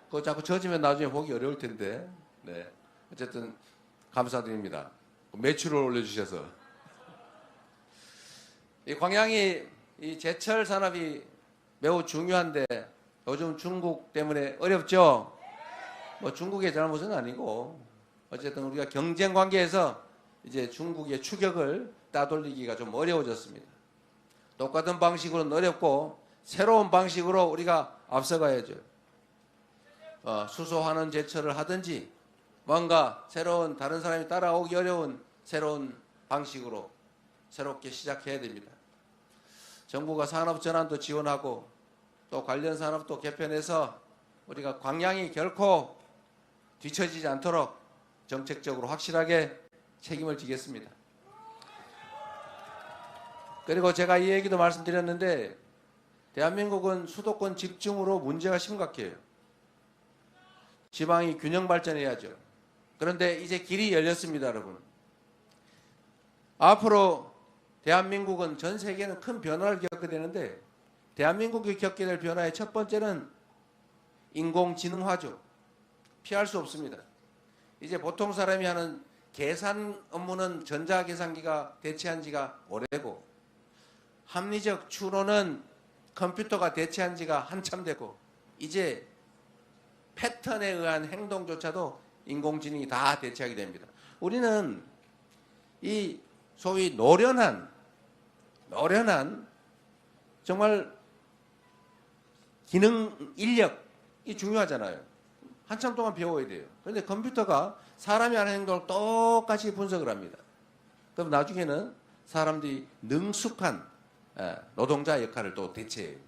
그거 자꾸 젖으면 나중에 보기 어려울 텐데. 네. 어쨌든 감사드립니다. 매출을 올려주셔서. 이 광양이 이 제철 산업이 매우 중요한데 요즘 중국 때문에 어렵죠? 뭐 중국의 잘못은 아니고 어쨌든 우리가 경쟁 관계에서 이제 중국의 추격을 따돌리기가 좀 어려워졌습니다. 똑같은 방식으로는 어렵고 새로운 방식으로 우리가 앞서가야죠. 수소환원 제철을 하든지 뭔가 새로운 다른 사람이 따라오기 어려운 새로운 방식으로 새롭게 시작해야 됩니다. 정부가 산업 전환도 지원하고 또 관련 산업도 개편해서 우리가 광양이 결코 뒤처지지 않도록 정책적으로 확실하게 책임을 지겠습니다. 그리고 제가 이 얘기도 말씀드렸는데 대한민국은 수도권 집중으로 문제가 심각해요. 지방이 균형 발전해야죠. 그런데 이제 길이 열렸습니다, 여러분. 앞으로 대한민국은 전 세계는 큰 변화를 겪게 되는데 대한민국이 겪게 될 변화의 첫 번째는 인공지능화죠. 피할 수 없습니다. 이제 보통 사람이 하는 계산 업무는 전자계산기가 대체한 지가 오래고 합리적 추론은 컴퓨터가 대체한 지가 한참 되고 이제 패턴에 의한 행동조차도 인공지능이 다 대체하게 됩니다. 우리는 이 소위 노련한 정말 기능 인력이 중요하잖아요. 한참 동안 배워야 돼요. 그런데 컴퓨터가 사람이 하는 행동을 똑같이 분석을 합니다. 그럼 나중에는 사람들이 능숙한 노동자 역할을 또 대체해요.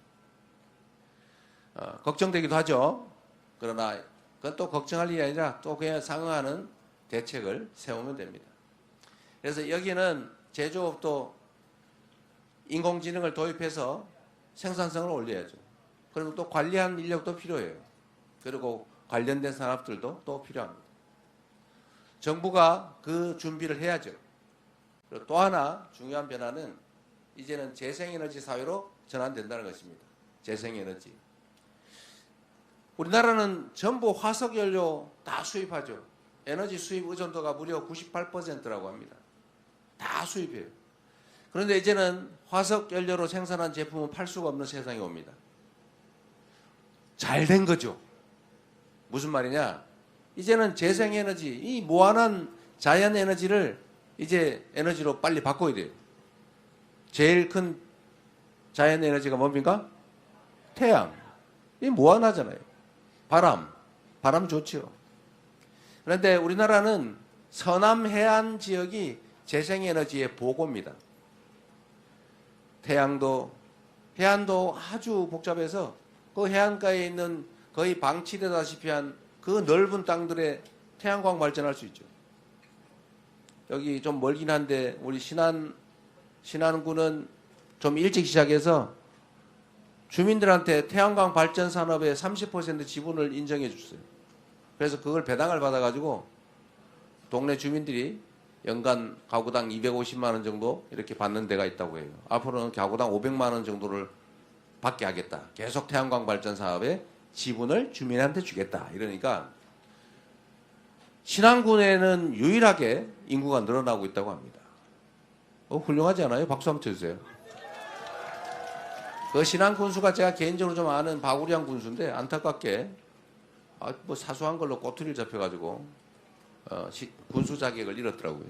걱정되기도 하죠. 그러나 그건 또 걱정할 일이 아니라 또 그에 상응하는 대책을 세우면 됩니다. 그래서 여기는 제조업도 인공지능을 도입해서 생산성을 올려야죠. 그리고 또 관리하는 인력도 필요해요. 그리고 관련된 산업들도 또 필요합니다. 정부가 그 준비를 해야죠. 그리고 또 하나 중요한 변화는 이제는 재생에너지 사회로 전환된다는 것입니다. 재생에너지. 우리나라는 전부 화석연료 다 수입하죠. 에너지 수입 의존도가 무려 98%라고 합니다. 다 수입해요. 그런데 이제는 화석연료로 생산한 제품은 팔 수가 없는 세상이 옵니다. 잘 된 거죠. 무슨 말이냐? 이제는 재생에너지, 이 무한한 자연에너지를 이제 에너지로 빨리 바꿔야 돼요. 제일 큰 자연에너지가 뭡니까? 태양. 이 무한하잖아요. 바람 좋죠. 그런데 우리나라는 서남 해안 지역이 재생에너지의 보고입니다. 태양도, 해안도 아주 복잡해서 그 해안가에 있는 거의 방치되다시피 한 그 넓은 땅들에 태양광 발전할 수 있죠. 여기 좀 멀긴 한데 우리 신안군은 좀 일찍 시작해서 주민들한테 태양광 발전 산업의 30% 지분을 인정해 줬어요. 그래서 그걸 배당을 받아가지고 동네 주민들이 연간 가구당 250만 원 정도 이렇게 받는 데가 있다고 해요. 앞으로는 가구당 500만 원 정도를 받게 하겠다. 계속 태양광 발전 사업에 지분을 주민한테 주겠다. 이러니까 신안군에는 유일하게 인구가 늘어나고 있다고 합니다. 훌륭하지 않아요? 박수 한번 쳐주세요. 그 신안 군수가 제가 개인적으로 좀 아는 바구리안 군수인데 안타깝게 뭐 사소한 걸로 꼬투리를 잡혀가지고 군수 자격을 잃었더라고요.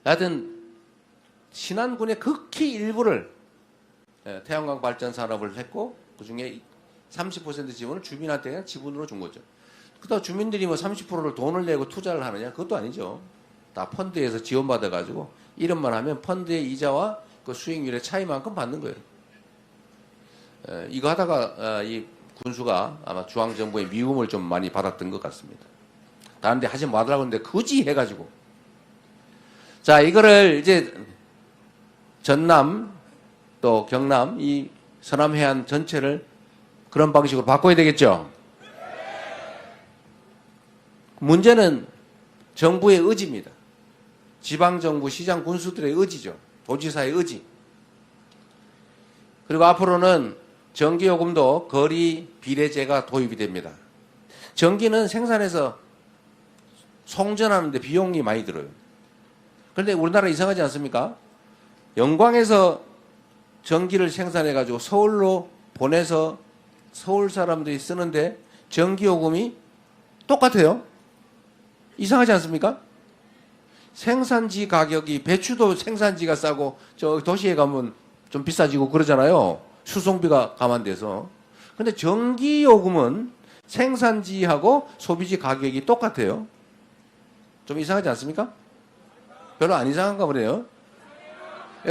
하여튼 신안군의 극히 일부를 태양광 발전 산업을 했고 그중에 30% 지분을 주민한테 그냥 지분으로 준 거죠. 그렇다고 주민들이 뭐 30%를 돈을 내고 투자를 하느냐? 그것도 아니죠. 다 펀드에서 지원받아가지고 이름만 하면 펀드의 이자와 그 수익률의 차이만큼 받는 거예요. 이거 하다가 이 군수가 아마 중앙정부의 미움을 좀 많이 받았던 것 같습니다. 다른 데 하지 말라고 했는데 굳이 해가지고. 자, 이거를 이제 전남 또 경남 이 서남해안 전체를 그런 방식으로 바꿔야 되겠죠. 문제는 정부의 의지입니다. 지방정부, 시장, 군수들의 의지죠. 도지사의 의지. 그리고 앞으로는 전기요금도 거리 비례제가 도입이 됩니다. 전기는 생산해서 송전하는데 비용이 많이 들어요. 그런데 우리나라 이상하지 않습니까? 영광에서 전기를 생산해가지고 서울로 보내서 서울 사람들이 쓰는데 전기요금이 똑같아요. 이상하지 않습니까? 생산지 가격이, 배추도 생산지가 싸고 저 도시에 가면 좀 비싸지고 그러잖아요. 수송비가 감안돼서. 근데 전기요금은 생산지하고 소비지 가격이 똑같아요. 좀 이상하지 않습니까? 별로 안 이상한가 보네요.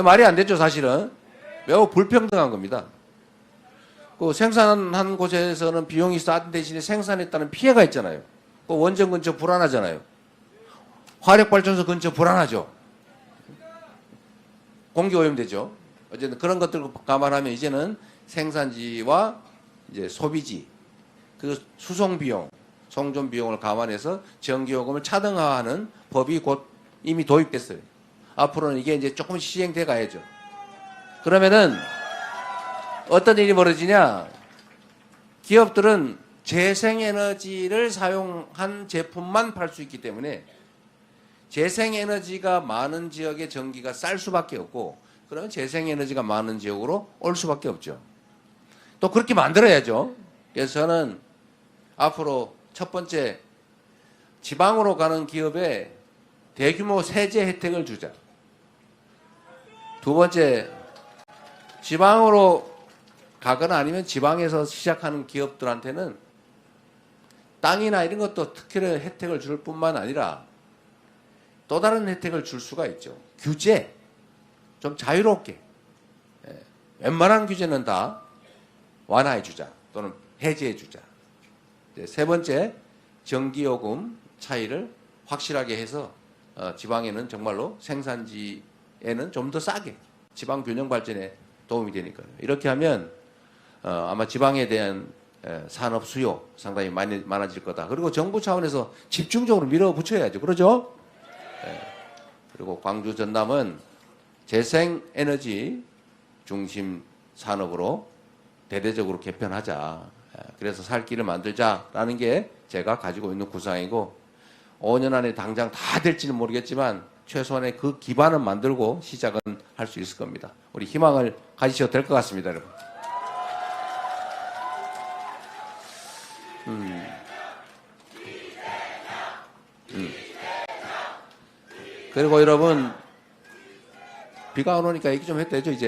말이 안 되죠, 사실은. 매우 불평등한 겁니다. 그 생산한 곳에서는 비용이 싼 대신에 생산했다는 피해가 있잖아요. 그 원전 근처 불안하잖아요. 화력발전소 근처 불안하죠. 공기 오염되죠. 어쨌든 그런 것들을 감안하면 이제는 생산지와 이제 소비지, 그 수송 비용, 송전 비용을 감안해서 전기요금을 차등화하는 법이 곧 이미 도입됐어요. 앞으로는 이게 이제 조금 시행돼 가야죠. 그러면은 어떤 일이 벌어지냐? 기업들은 재생에너지를 사용한 제품만 팔 수 있기 때문에 재생에너지가 많은 지역의 전기가 쌀 수밖에 없고, 그러면 재생에너지가 많은 지역으로 올 수밖에 없죠. 또 그렇게 만들어야죠. 그래서 저는 앞으로 첫 번째, 지방으로 가는 기업에 대규모 세제 혜택을 주자. 두 번째, 지방으로 가거나 아니면 지방에서 시작하는 기업들한테는 땅이나 이런 것도 특별히 혜택을 줄 뿐만 아니라 또 다른 혜택을 줄 수가 있죠. 규제. 좀 자유롭게. 웬만한 규제는 다 완화해 주자. 또는 해제해 주자. 세 번째, 전기요금 차이를 확실하게 해서 지방에는 정말로 생산지에는 좀 더 싸게 지방 균형 발전에 도움이 되니까요. 이렇게 하면 아마 지방에 대한 산업 수요 상당히 많아질 거다. 그리고 정부 차원에서 집중적으로 밀어붙여야죠. 그러죠? 그리고 광주 전남은 재생에너지 중심 산업으로 대대적으로 개편하자. 그래서 살 길을 만들자라는 게 제가 가지고 있는 구상이고, 5년 안에 당장 다 될지는 모르겠지만 최소한의 그 기반은 만들고 시작은 할 수 있을 겁니다. 우리 희망을 가지셔도 될 것 같습니다, 여러분. 그리고 여러분, 비가 안 오니까 얘기 좀 해도 되죠, 이제?